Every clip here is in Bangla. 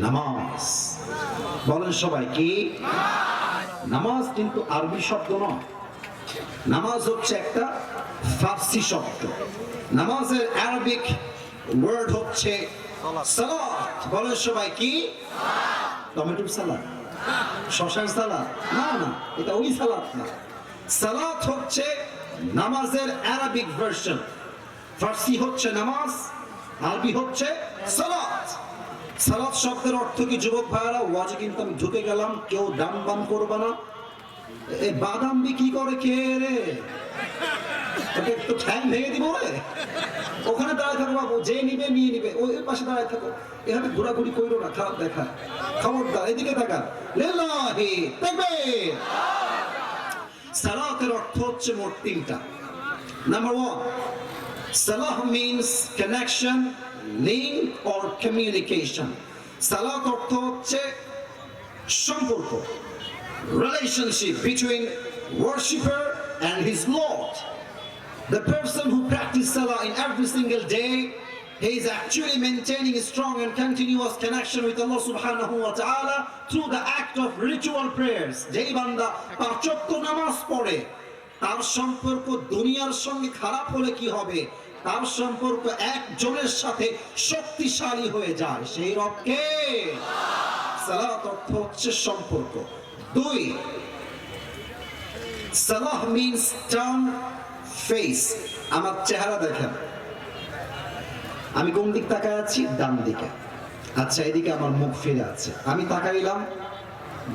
নামাজ। বলেন সবাই কি? নামাজ কিন্তু আরবি শব্দ নয়, নামাজ হচ্ছে একটা ফার্সি শব্দ। নামাজের আরবিক ওয়ার্ড হচ্ছে সালাত। বলেন সবাই কি? টমেটোর সালাদ, শশার সালাদ? না না, এটা ওই সালাদ না। সালাত হচ্ছে নামাজের আরবিক ভার্সন। ফার্সি হচ্ছে নামাজ, আরবি হচ্ছে সালাত। সালাত শব্দের অর্থ কি যুবক ভাইরা? ওয়াজে কিন্তু আমি ঢুকে গেলাম, কেউ দাম বাম করবে না। এই বাদাম বিক্রি করে কে রে? ওকে একটু ঠ্যাং ভেঙে দিব রে। ওখানে দাঁড়ায় থাকো বাবু, যে নিবে নিয়ে নিবে, ওই পাশে দাঁড়ায় থাকো। এভাবে ঘোরাঘুরি করো না, খারাপ দেখা। খবরদার এদিকে থাকা। লিল্লাহি তাকবীর। সালাতের অর্থ হচ্ছে মোট তিনটা। Number 1, Salah means connection, link or communication. সালাত অর্থ হচ্ছে সম্পর্ক, relationship between worshipper and his Lord. The person who practices salah in every single day, he is actually maintaining a strong and continuous connection with Allah subhanahu wa ta'ala through the act of ritual prayers. যেই বান্দা পাঁচ ওয়াক্ত নামাজ পড়ে, তার সম্পর্ক দুনিয়ার সঙ্গে খারাপ হলে কি হবে? তার সম্পর্ক একজনের সাথে শক্তিশালী হয়ে যায়, সেই রবকে। সালাত অর্থ হচ্ছে সম্পর্ক। 2, সালাহ means turn face. আমার চেহারা দেখেন, আমি কোন দিক তাকায় আছি? ডান দিকে। আচ্ছা, এদিকে আমার মুখ ফিরে আছে, আমি তাকাইলাম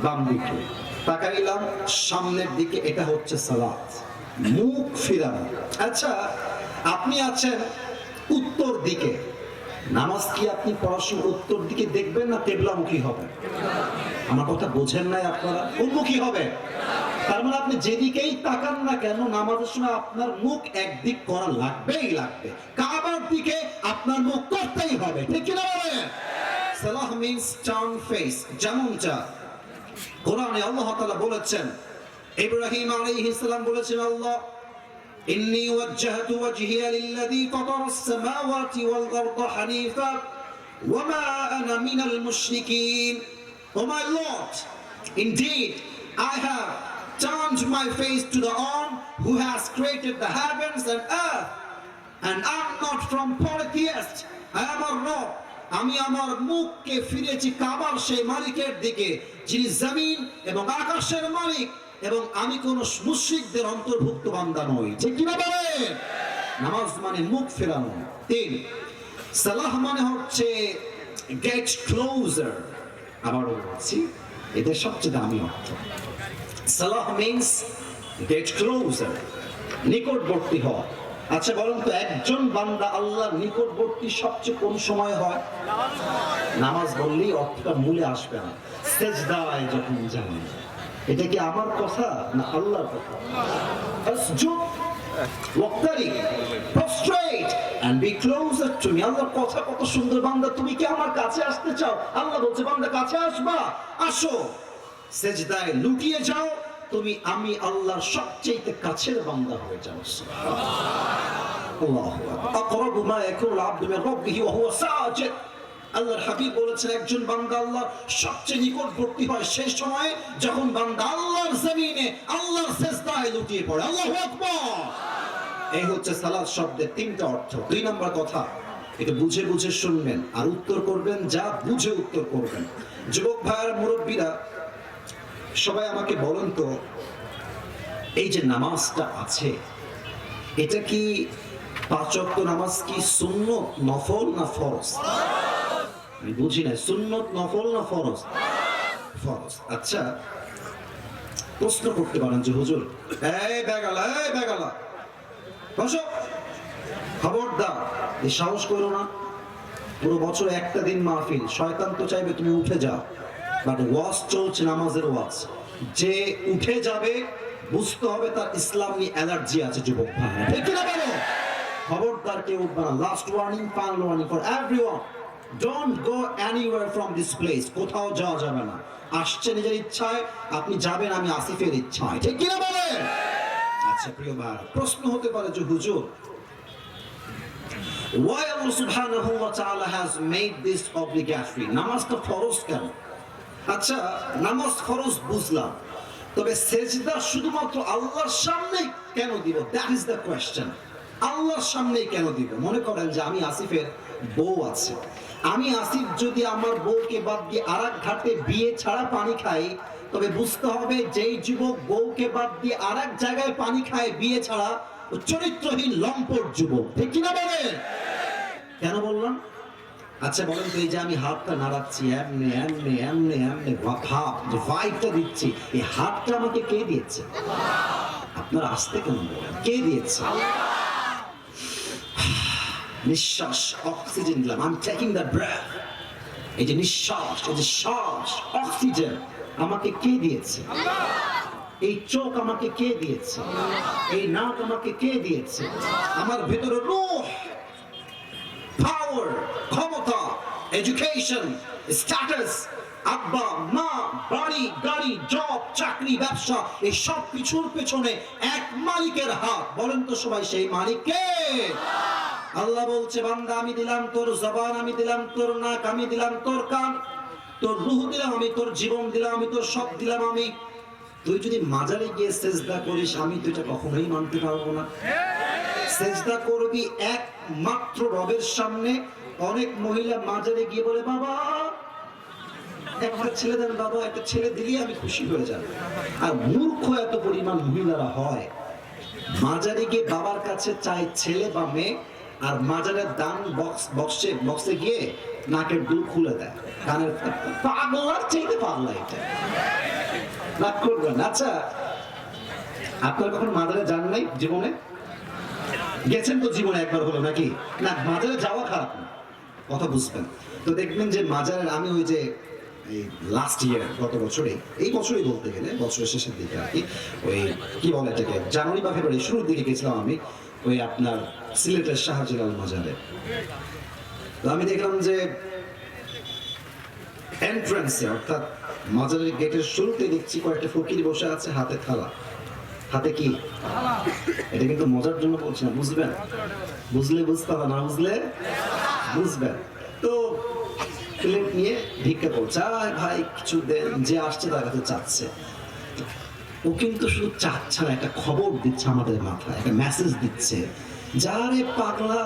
বাম দিকে, তাকাইলাম সামনের দিকে, এটা হচ্ছে সালাত, মুখ ফিরানো। আচ্ছা, আপনি আছেন উত্তর দিকে, নামাজ কি আপনি পড়াশোনা উত্তর দিকে দেখবেন না কেবলামুখী হবে? আমার কথা বোঝেন নাই আপনারা? উন্মুখী হবে। তার মানে আপনি যেদিকেই তাকান না কেন, নামাজের সময় আপনার মুখ একদিক করা লাগবেই লাগবে। কাবার দিকে আপনার মুখ করতেই হবে, ঠিক কি না বলেন? সালাহ means turn face। যেমনটা কোরআনে আল্লাহ তাআলা বলেছেন, ইব্রাহিম আলাইহিস সালাম বলেছেন, আল্লাহ ইন্নী ওয়াজ্জাহতু ওয়াজহিয়া লিল্লাযী ফাতারাস সামাওয়াতি ওয়াল আরদা হানিফা ওয়া মা আনা মিনাল মুশরিকিন। O my Lord, indeed I have turned my face to the one who has created the heavens and earth, and I'm not from polytheists. I am a Lord. আমি আমার মুখকে ফিরেছি কাবার সেই মালিকের দিকে, যিনি জমিন এবং আকাশের মালিক, এবং আমি কোন মুশরিকদের অন্তর্ভুক্ত বান্দা নই, ঠিক কি না বলেন? নামাজ মানে মুখ ফেরানো। 3, সালাহ মানে হচ্ছে গেট ক্লোজার। আবারও বলছি, এদের সবচেয়ে দামি অর্থ। সালাহ মিন্স গেট ক্লোজার, নিকটবর্তী হওয়া। আচ্ছা বলুন তো, একজন বান্দা আল্লাহর নিকটবর্তী সবচেয়ে কোন সময় হয়? নামাজ বললেই অর্থটা মূলে আসবে না, সেজদায় যখন যান। এটা কি আমার কথা না আল্লাহর কথা? আসজুদ ওয়াক্তারিব, prostrate and be closer to me. আল্লাহর কথা কত সুন্দর। বান্দা তুমি কি আমার কাছে আসতে চাও? আল্লাহ বলছে, বান্দা কাছে আসবা, আসো। সেজদায় লুটিয়ে যাও, তুমি আমি আল্লাহর সবচেয়ে কাছের বান্দা হয়ে যাও। আল্লাহু আকবার। আকরাবু মা ইয়াকুনু আল-আবদু মিন রাব্বিহি ওয়া হুয়া সাজিদ। আল্লাহর হাবিব বলেছেন, একজন বান্দা আল্লাহর সবচেয়ে নিকটবর্তী হয় সেই সময় যখন বান্দা আল্লাহর জমিনে আল্লাহর সিজদায় লুটিয়ে পড়ে। আল্লাহু আকবার। এই হচ্ছে সালাত শব্দের তিনটা অর্থ। 2 নম্বর কথা, এটা বুঝে বুঝে শুনবেন আর উত্তর করবেন, যা বুঝে উত্তর করবেন। যুবক ভাইয়ের, মুরব্বীরা সবাই আমাকে বলেন তো, এই যে নামাজটা আছে, এটা কি পাঁচ ওয়াক্ত নামাজ কি সুন্নত, নফল না ফরজ? আমি বুঝি না, সুন্নত, নফল না ফরজ? ফরজ। আচ্ছা, প্রশ্ন করতে পারেন যে হুজুর, এই বেগালা, এই বেগালা, বসো, খবরদার, এই সাহস করো না। পুরো বছর একটা দিন মাহফিল, শয়তান তো চাইবে তুমি উঠে যাও, বাট ওয়াজ চলছে, নামাজের ওয়াজ। যে উঠে যাবে বুঝতে হবে তার ইসলাম নিয়ে অ্যালার্জি আছে। যুবক ভাই, ঠিক কি না বলো? খবরদার কেউ উঠবে না। Last warning, final warning for everyone, don't go anywhere from this place. কোথাও যাওয়া যাবে না। আসছে নিজের ইচ্ছায়, আপনি যাবেন আমি আসিফের ইচ্ছায়, ঠিক কি না বলেন? আচ্ছা প্রিয় ভাই, প্রশ্ন হতে পারে যে হুজুর, Why Allah subhanahu wa ta'ala has made this obligatory? নামাজটা ফরজ কেন? আচ্ছা, নামাজ ফরজ বুঝলাম, তবে সেজদা শুধুমাত্র আল্লাহর সামনে কেন দিব? That is the question. আল্লাহর সামনেই কেন দিব? মনে করেন যে আমি আসিফের বউ আছে, আমি আসিফ যদি আমার বউকে বাদ দিয়ে আরেক ঘাটে বিয়ে ছাড়া পানি খাই, তবে বুঝতে হবে যেই যুবক বউকে বাদ দিয়ে আরেক জায়গায় পানি খায় বিয়ে ছাড়া, ও চরিত্রহীন লম্পট যুবক। ঠিক কিনা বলেন? কেন বললাম? আচ্ছা বলেন তো, এই যে আমি হাতটা নাড়াচ্ছি, এমনি এমনি এমনি এমনি ভাব যে ভাইবটা দিচ্ছি, এই হাতটা আমাকে কে দিয়েছে? আপনারা আসতে কেন বলেন? কে দিয়েছে? নিঃশ্বাস, অক্সিজেন দিলাম, I am taking the breath. এই যে নিঃশ্বাস, এই যে শ্বাস, অক্সিজেন আমাকে কে দিয়েছে? এই চোখ আমাকে কে দিয়েছে? এই নাক আমাকে কে দিয়েছে? আমার ভেতরে রূহ, পাওয়ার, ক্ষমতা, এডুকেশন, স্ট্যাটাস, আব্বা মা, বাড়ি গাড়ি, জব, চাকরি, ব্যবসা, এই সব কিছুর পেছনে এক মালিকের হাত। বলেন তো সবাই, সেই মালিক কে? আল্লাহ বলছে, বান্দা আমি দিলাম তোর জবান, আমি দিলাম তোর নাক, আমি দিলাম তোর কান, তোর রূহ দিলাম আমি, তোর জীবন দিলাম আমি, তোর সব দিলাম আমি। তুই যদি মাজারে গিয়ে সেজদা করিস, আমি তো এটা কখনোই মানতে পারবো না। সেজদা করবি একমাত্র রবের সামনে। অনেক মহিলা মাজারে গিয়ে বলে, বাবা একটা ছেলে দেন, বাবা একটা ছেলে দিলেই আমি খুশি হয়ে যাব। আর মূর্খ এত পরিমাণ মহিলারা হয়, মাজারে গিয়ে বাবার কাছে চায় ছেলে বা মেয়ে, আর মাজারের দান বক্সে গিয়ে নাকের দুল খুলে দেয়, কানের। পাগলার চাইতে পাগলা এটা। রাগ করবেন। আচ্ছা, আপনার কখন মাজারে যান নাই জীবনে? গেছেন তো জীবনে একবার হলো নাকি? না, মাজারে যাওয়া খারাপ না, কথা বুঝবেন। তো দেখবেন যে মাজারের, আমি ওই যে লাস্ট ইয়ার, গত বছরে, এই বছরই বলতে গেলে বছরের শেষের দিকে আর কি, ওই কি বলে এটাকে, জানুয়ারি বা ফেব্রুয়ারি শুরুর দিকে গেছিলাম আমি ওই আপনার সিলেটের শাহজালাল মাজারে। তো আমি দেখলাম যে এন্ট্রান্সে, অর্থাৎ মাজারের গেটের শুরুতে দেখছি কয়েকটা ফকির বসে আছে, হাতে থালা। হাতে কি? এটা কিন্তু মজার জন্য বলছি না, বুঝবেন? বুঝলে বুঝতে হবে, না বুঝলে বুঝবেন। তো প্লেট নিয়ে ভিক্ষা করছে, আয় ভাই কিছু দেন, যে আসছে তার কাছে চাচ্ছে। ও কিন্তু শুধু চাচ্ছে না, একটা খবর দিচ্ছে আমাদের মাথায়, একটা মেসেজ দিচ্ছে, যারে পাগলা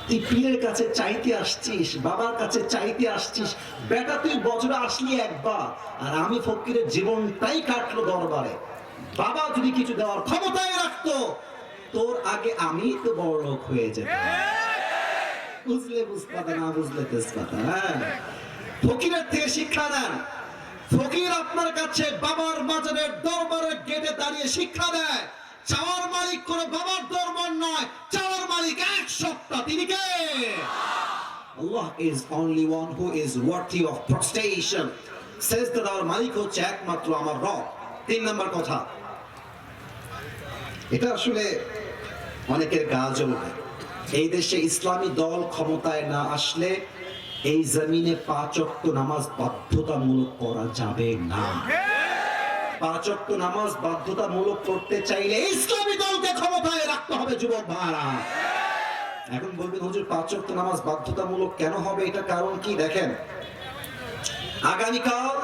তুই পীরের কাছে চাইতে আসছিস, বাবার কাছে চাইতে আসছিস, বেটা তুই বছরে আসলি একবার, আর আমি ফকিরের জীবনটাই কাটলো দরবারে। বাবা যদি কিছু দেওয়ার ক্ষমতায় রাখতো, তোর আগে আমি তো বড় লোক হয়ে যেত। বুঝলে বুঝপাতা, না বুঝলে তেজপাতা। হ্যাঁ, ফকিরের থেকে শিক্ষা নেন। ফকির আপনার কাছে বাবার মাজারের দরবারের গেটে দাঁড়িয়ে শিক্ষা দেয়, চাওয়ার মালিক কোনো বাবার দরবার নয়, চাওয়ার মালিক এক সত্তা। তিনি কে? Allah is only one who is worthy of prostration. Says that our মালিক হচ্ছে একমাত্র আমার রব। 3 নম্বর কথা, এটা আসলে অনেকের গা জ্বলবে। এই দেশে ইসলামী দল ক্ষমতায় না আসলে এই জমিনে 5 ওয়াক্ত নামাজ বাধ্যতামূলক করা যাবে না। 5 ওয়াক্ত নামাজ বাধ্যতামূলক করতে চাইলে ইসলামী দলকে ক্ষমতায় রাখতে হবে যুবক ভাইরা। এখন বলবেন হুজুর 5 ওয়াক্ত নামাজ বাধ্যতামূলক কেন হবে? এটা কারণ কি? দেখেন, আগামীকাল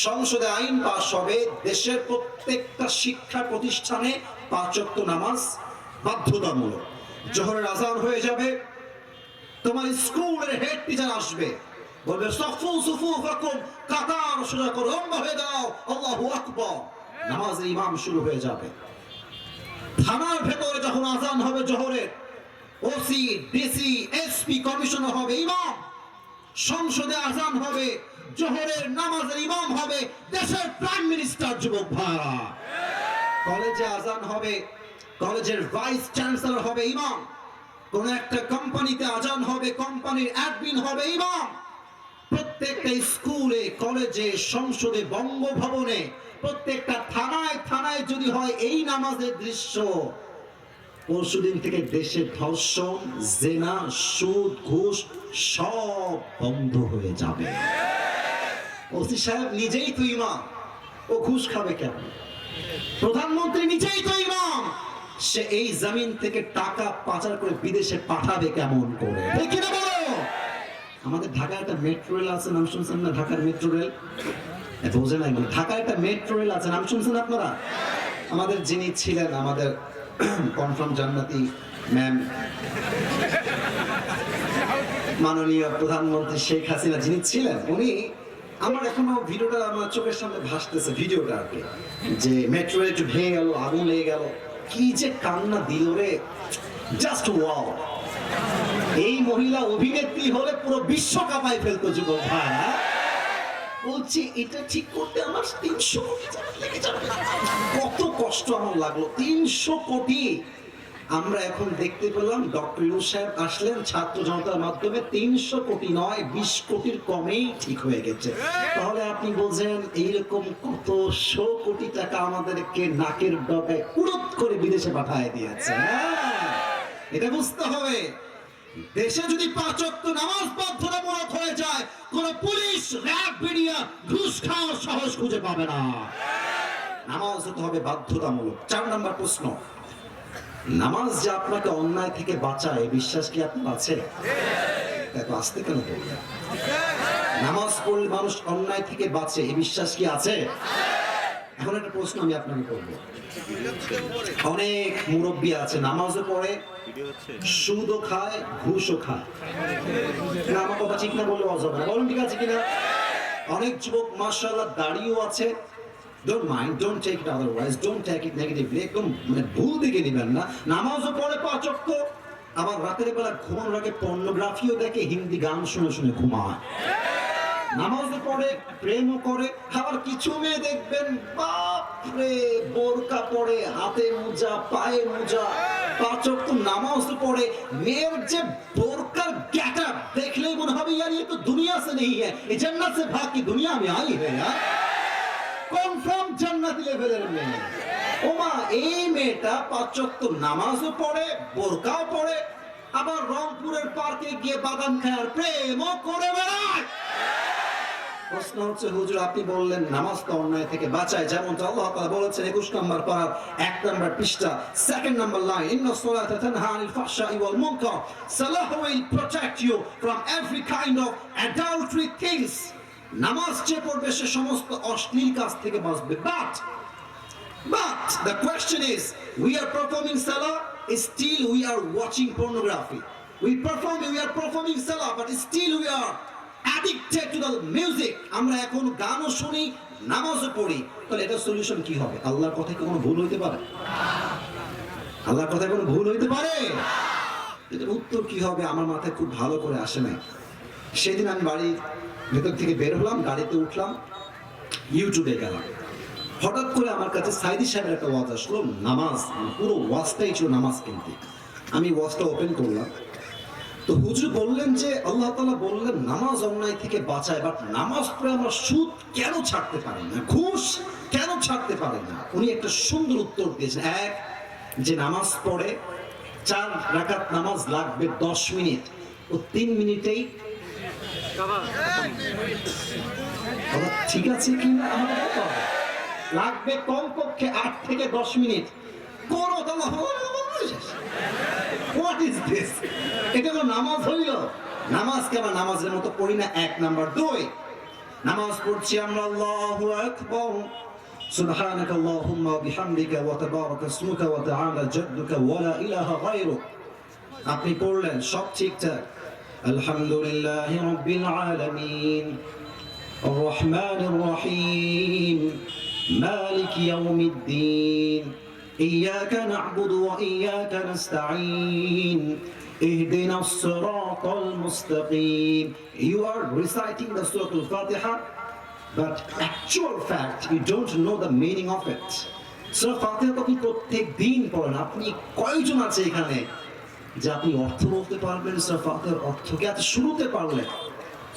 সংসদে আইন পাস হবে, দেশের প্রত্যেকটা শিক্ষা প্রতিষ্ঠানে 5 ওয়াক্ত নামাজ বাধ্যতামূলক। জোহরের আজান হয়ে যাবে, তোমার স্কুলের হেড টিচার আসবে, বলবে সফু সুফুফাকুম, কাতার সোজা করো, লম্বা হয়ে দাও, আল্লাহু আকবার। নামাজের ইমাম শুরু হয়ে যাবে। থানার ভেতরে যখন আজান হবে জোহরের, ওসি, ডিসি, এসপি, কমিশনার হবে ইমাম। সংসদে আজান হবে, জোহরের নামাজের ইমাম হবে দেশের প্রাইম মিনিস্টার। যুবক ভাইরা, কলেজে আজান হবে, কলেজের ভাইস চ্যান্সেলর হবে ইমাম। কোন একটা কোম্পানিতে আজান হবে, কোম্পানির অ্যাডমিন হবে ইমাম। প্রত্যেকটা স্কুলে, কলেজে, সংসদে, বঙ্গভবনে, প্রত্যেকটা থানায় থানায় যদি হয় এই নামাজের দৃশ্য, পরশুদিন থেকে দেশে ধর্ষণ, জেনা, সুদ, ঘুষ সব বন্ধ হয়ে যাবে। ওসি সাহেব নিজেই তো ইমাম, ও ঘুষ খাবে কেন? প্রধানমন্ত্রী নিজেই তো ইমাম, সে এই জমিন থেকে টাকা পাচার করে বিদেশে পাঠাবে কেমন করে? ঠিক কি না বলো? আমাদের ঢাকায় একটা মেট্রো রেল আছে, নাম শুনছেন না? ঢাকার মেট্রো রেল বোঝে নাই, ঢাকায় একটা মেট্রো রেল আছে, নাম শুনছেন আপনারা? আমাদের যিনি ছিলেন আমাদের কনফার্ম জান্নাতি ম্যাম, মাননীয় প্রধানমন্ত্রী শেখ হাসিনা যিনি ছিলেন, উনি, আমার এখনো ভিডিওটা আমার চোখের সামনে ভাসতেছে, ভিডিওটা আর কি, যে মেট্রো রেল একটু ভেঙে গেল, আগুন লেগে গেল, কি যে কান্না দিল রে, জাস্ট ওয়াও। এই মহিলা অভিনেত্রী হলে পুরো বিশ্ব কাঁপায় ফেলতো যুবক ভাই। বলছি এটা ঠিক করতে আমার 300 কোটি লেগে যাবে। কত কষ্ট আমার লাগলো, 300 কোটি। আমরা এখন দেখতে পেলাম ডক্টর ইউনূস সাহেব আসলেন ছাত্র জনতার মাধ্যমে, 300 কোটি নয় 20 কোটির কমেই ঠিক হয়ে গেছে। তাহলে আপনি বোঝেন এইরকম কত 100 কোটি টাকা আমাদেরকে নাকের ডগায় উড়ত করে বিদেশে পাঠিয়ে দিয়েছে। এটা বুঝতে হবে। দেশে যদি 5 ওয়াক্ত নামাজ বাধ্যতামূলক হয়ে যায়, কোন পুলিশ, র্যাব, মিডিয়া ঘুষ খাওয়ার সাহস খুঁজে পাবে না। নামাজ হতে হবে বাধ্যতামূলক। 4 নম্বর প্রশ্ন, নামাজ যে আপনাকে অন্যায় থেকে বাঁচায়, বিশ্বাস কি আপনার আছে? এত আস্তে কেন বললেন? নামাজ পড়লে মানুষ অন্যায় থেকে বাঁচে, এই বিশ্বাস কি আছে? এখন একটা প্রশ্ন আমি আপনাকে করব। অনেক মুরব্বী আছে নামাজও পড়ে, সুদও খায়, ঘুষও খায়। আমার কথা ঠিক না বললে অজব না, বলুন ঠিক আছে কিনা? অনেক যুবক মাশাআল্লাহ দাড়িও আছে। Don't mind, don't take it otherwise, don't take it negatively. একদম মানে ভুল দিকে নিবেন না। নামাজও পড়ে 5 ওয়াক্ত, আবার রাতের বেলা ঘুমানোর আগে পর্নোগ্রাফিও দেখে, হিন্দি গান শুনে শুনে ঘুমায়। নামাজও পড়ে, প্রেমও করে। আবার কিছু মেয়ে দেখবেন বাপরে বোরকা পরে, হাতে মোজা, পায়ে মোজা, 5 ওয়াক্ত নামাজও পড়ে। মেয়ের যে বোরকার গেটআপ দেখলেই মনে হবে यार ये तो दुनिया से नहीं है, ये जन्नत से भाग के दुनिया में आई है यार। কনফার্ম জান্নাতি লেভেলের মেয়ে। ওমা, এই মেয়েটা 5 ওয়াক্ত নামাজও পড়ে, বোরকাও পড়ে, আবার রংপুরের পার্কে গিয়ে বাদাম খায় আর প্রেমও করে বেড়ায়। প্রশ্ন হচ্ছে হুজুর আপনি বললেন নামাজ তো অন্যায় থেকে বাঁচায়, যেমনটা আল্লাহ তাআলা বলেছেন 21 নম্বর পারার 1 নম্বর পৃষ্ঠা 2nd নম্বর লাইন, ইন্নাস সালাতা তানহা আনিল ফাহশাই ওয়াল মুনকার, সালাহ will protect you from every kind of adultery things. নামাজ যে পড়বে সে সমস্ত অশ্লীল কাজ থেকে বাঁচবে। But the question is, we are performing salah, still we are watching pornography. We are performing salah, but still we are addicted to the music. আমরা এখন গানও শুনি, নামাজও পড়ি। তাহলে এটা সলিউশন কি হবে? আল্লাহর কথা কি কোনো ভুল হইতে পারে? আল্লাহর কথা কোনো ভুল হইতে পারে? এটার উত্তর কি হবে আমার মাথায় খুব ভালো করে আসে নাই। সেদিন আমি বাড়ির ভেতর থেকে বের হলাম, গাড়িতে উঠলাম, ইউটিউবে গেলাম। হঠাৎ করে আমার কাছে সাইদি সাহেবের একটা ওয়াজ আসলো, নামাজ, পুরো ওয়াজটাই ছিল নামাজ কেন্দ্রিক। আমি ওয়াজটা ওপেন করলাম, তো হুজুর বললেন যে আল্লাহ তাআলা বললেন নামাজ অন্যায় থেকে বাঁচায়, বাট নামাজ পড়ে আমরা সুদ কেন ছাড়তে পারি না, ঘুষ কেন ছাড়তে পারি না? উনি একটা সুন্দর উত্তর দিয়েছেন। এক, যে নামাজ পড়ে 4 রাকাত নামাজ লাগবে 10 মিনিট, ও 3 মিনিটেই ঠিক আছে কি না আমাদের লাগবে কমপক্ষে 8 থেকে 10 মিনিট। কোন হোয়াট ইজ দিস? এটা হলো নামাজ হইল? নামাজকে আমরা নামাজের মতো পড়ি না। 1 নাম্বার। 2, নামাজ পড়ছি আমরা আল্লাহু আকবার, সুবহানাকা আল্লাহুম্মা ওয়া বিহামদিকা ওয়া তাবারাকা ইসমুকা ওয়া তাআলা জাদ্দুকা ওয়া লা ইলাহা গায়রুক। আপনি পড়লেন সব ঠিকঠাক, আলহামদুলিল্লাহি রাব্বিল আলামিন, আর রহমানির রহিম, মালিক ইয়াউমিদ্দিন, إياك نعبد وإياك نستعين اهدنا الصراط المستقيم. You are reciting the Surah Al-Fatiha, but actual fact you don't know the meaning of it. Surah Al-Fatiha আপনি প্রত্যেক দিন পড়েন। আপনি কয়জন আছে এখানে যে আপনি অর্থ বলতে পারবেন? Surah Al-Fatihaর অর্থকে এত শুরুতে পারলেন,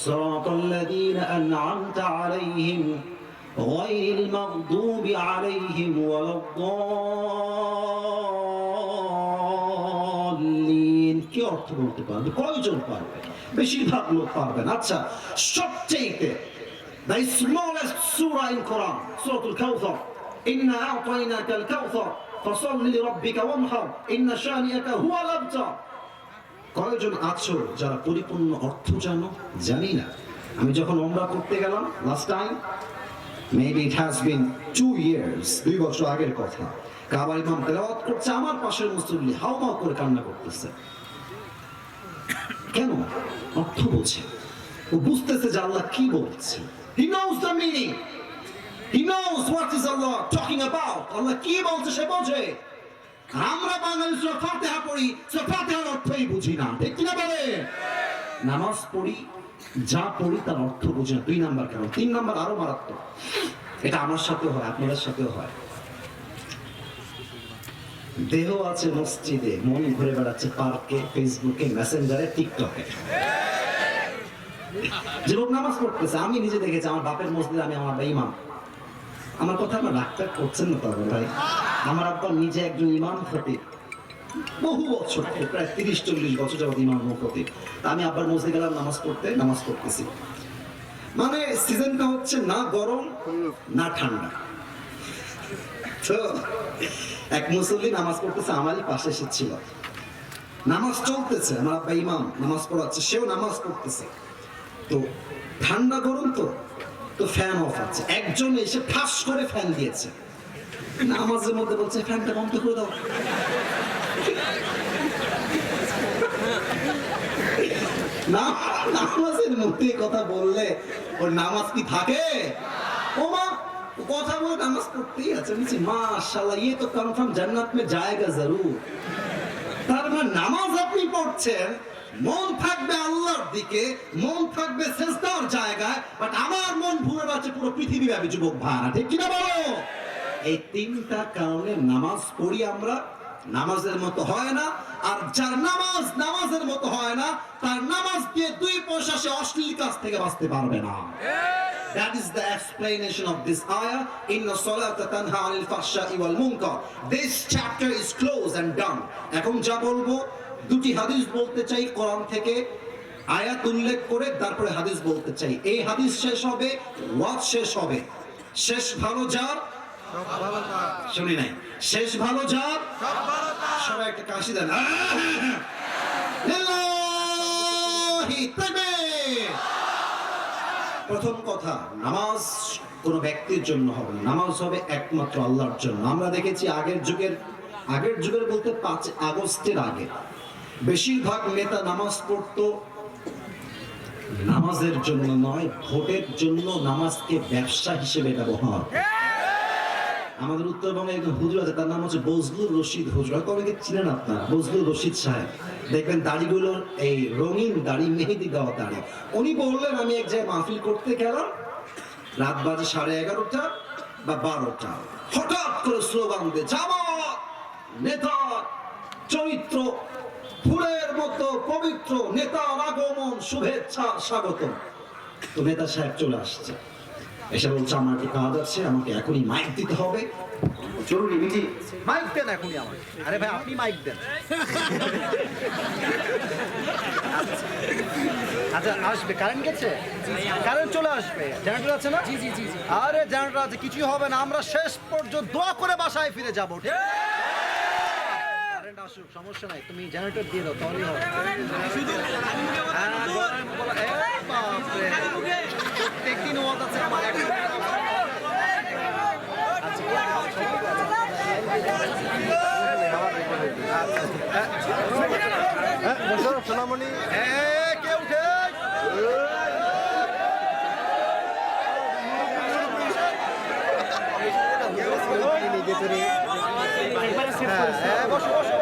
সিরাতাল লাযীনা আন'আমতা আলাইহিম غير المغضوب عليهم ولا الضالين। কি অর্থ বলতে পারবে? কয়জন পারবে? বেশিরভাগ লোক পারবেন। আচ্ছা, সবচেয়ে the smallest surah in Quran, Surah Al-Kawthar, inna a'tainaka al-Kawthar ফাসাল্লি লিরাব্বিকা ওয়ানহার ইন্না শানিআকা হুয়াল আবতার। কয়জন আছো যারা পরিপূর্ণ অর্থ জানো? জানি না। আমি যখন ওমরা করতে গেলাম last time, maybe it has been 2 years, 2 বছর আগের কথা, কাবার ইমাম তেলাওয়াত করছে, আমার পাশের মুসল্লি হাওমাও করে কান্না করতেছে। কেন? অর্থ বোঝে, ও বুঝতেছে যে আল্লাহ কি বলছে। He knows the meaning. He knows what is Allah talking about. আল্লাহ কি বলছে সে বোঝে। আমরা বাঙালি সূরা ফাতিহা পড়ি, সূরা ফাতিহার অর্থই বুঝি না, ঠিক কিনা বলে? নামাজ পড়ি, যা পড়ি তার অর্থ বুঝি না। 2 নাম্বার কারণ। 3 নাম্বার আরো মারাত্মক, এটা আমার সাথেও হয়, আপনাদের সাথেও হয়। দেহ আছে মসজিদে, মন ঘুরে বেড়াচ্ছে পার্কে, ফেসবুকে, মেসেঞ্জারে, টিকটকে। যে লোক নামাজ পড়তেছে, আমি নিজে দেখেছি আমার বাপের মসজিদে, আমি আমার ইমাম। আমার কথা আমার রাগটা করছেন না তবে ভাই, আমার আব্বা নিজে একজন ইমাম খতিব, বহু বছর, প্রায় 30-40 বছর যাবত ইমাম খতিব। আমি আব্বার মসজিদে গেলাম নামাজ পড়তে, নামাজ পড়তেছি, মানে সিজনটা হচ্ছে না গরম না ঠান্ডা। তো এক মুসল্লি নামাজ পড়তেছে, আমারই পাশে এসেছিল, নামাজ চলতেছে, আমার আব্বা ইমাম নামাজ পড়াচ্ছে, সেও নামাজ পড়তেছে। তো ঠান্ডা গরম তো ফ্যান অফ আছে, একজন এসে ঠাস করে ফ্যান দিয়েছে, নামাজের মধ্যে বলছে ফ্যানটা বন্ধ করে দাও। নামাজের মধ্যে কথা বললে ওর নামাজ কি থাকে? ও মা কথা বলে নামাজ পড়তেই আছে। বলছি মাশাআল্লাহ, ये तो कन्फर्म जन्नत में जाएगा जरूर। তার মানে নামাজ আপনি পড়ছেন, মন থাকবে আল্লাহর দিকে, মন থাকবে সিজদার জায়গায়, বাট আমার মন ঘুরে বেড়াচ্ছে পুরো পৃথিবী ব্যাপী, যুবক ভাইরা, ঠিক কিনা বলো? এই 3টা কারণে নামাজ পড়ি আমরা, নামাজের মতো হয় না। আর যার নামাজ নামাজের মতো হয় না, তার নামাজ দিয়ে 2 পয়সা সে অশ্লীল কাজ থেকে বাঁচতে পারবে না। That is the explanation of this ayah. Inna salata tanha 'anil fahsha'i wal munkar. This chapter is closed and done. এখন যা বলবো, 2টি হাদিস বলতে চাই কোরআন থেকে, আয়াত উল্লেখ করে তারপরে হাদিস বলতে চাই। এই হাদিস শেষ হবে, ওয়াজ শেষ হবে। শেষ ভালো যার, শুনি নাই, শেষ ভালো যার, সবাই একটা কাশি দেন। লিল্লাহি তাকবীর। প্রথম কথা, নামাজ কোনো ব্যক্তির জন্য হবে না, নামাজ হবে একমাত্র আল্লাহর জন্য। আমরা দেখেছি আগের যুগের বলতে 5 আগস্টের আগে বেশিরভাগ নেতা নামাজ পড়তো নামাজের জন্য নয়, ভোটের জন্য নামাজকে ব্যবসা হিসেবে ব্যবহার। আমাদের উত্তরবঙ্গে একজন হুজুর আছে, তার নাম হচ্ছে বজলুর রশিদ হুজুর, হয়তো অনেকে চিনেন আপনারা, বজলুর রশিদ সাহেব। দেখবেন দাড়িগুলো এই রঙিন দাড়ি, মেহেদি দেওয়া দাড়ি। উনি বললেন, আমি এক জায়গায় মাহফিল করতে গেলাম, রাত বাজে 11:30 বা 12টা, হঠাৎ করে স্লোগান দিয়ে জামাত নেতা চরিত্র ফুলের মতো পবিত্র, নেতার আগমন শুভেচ্ছা স্বাগতম। তো নেতা সাহেব চলে আসছে, এসে বলছে আমার একটু কাজ আছে, আমাকে এখনই মাইক দিতে হবে, জরুরি মিটিং। মাইক দেন এখনই আমাকে। আরে ভাই আপনি মাইক দেন। আচ্ছা আসবে, কারেন্ট গেছে, কারেন্ট চলে আসবে, জেনারেটর আছে না? জি জি জি। আরে জেনারেটর আছে, কিছুই হবে না, আমরা শেষ পর্যন্ত দোয়া করে বাসায় ফিরে যাবো। কারেন্ট আসুক, সমস্যা নাই, তুমি জেনারেটর দিয়ে দাও, তাহলেই হবে। প্রত্যেকদিন ওয়াজ আছে আমার। সোনামণি কে উঠে বসো বসো।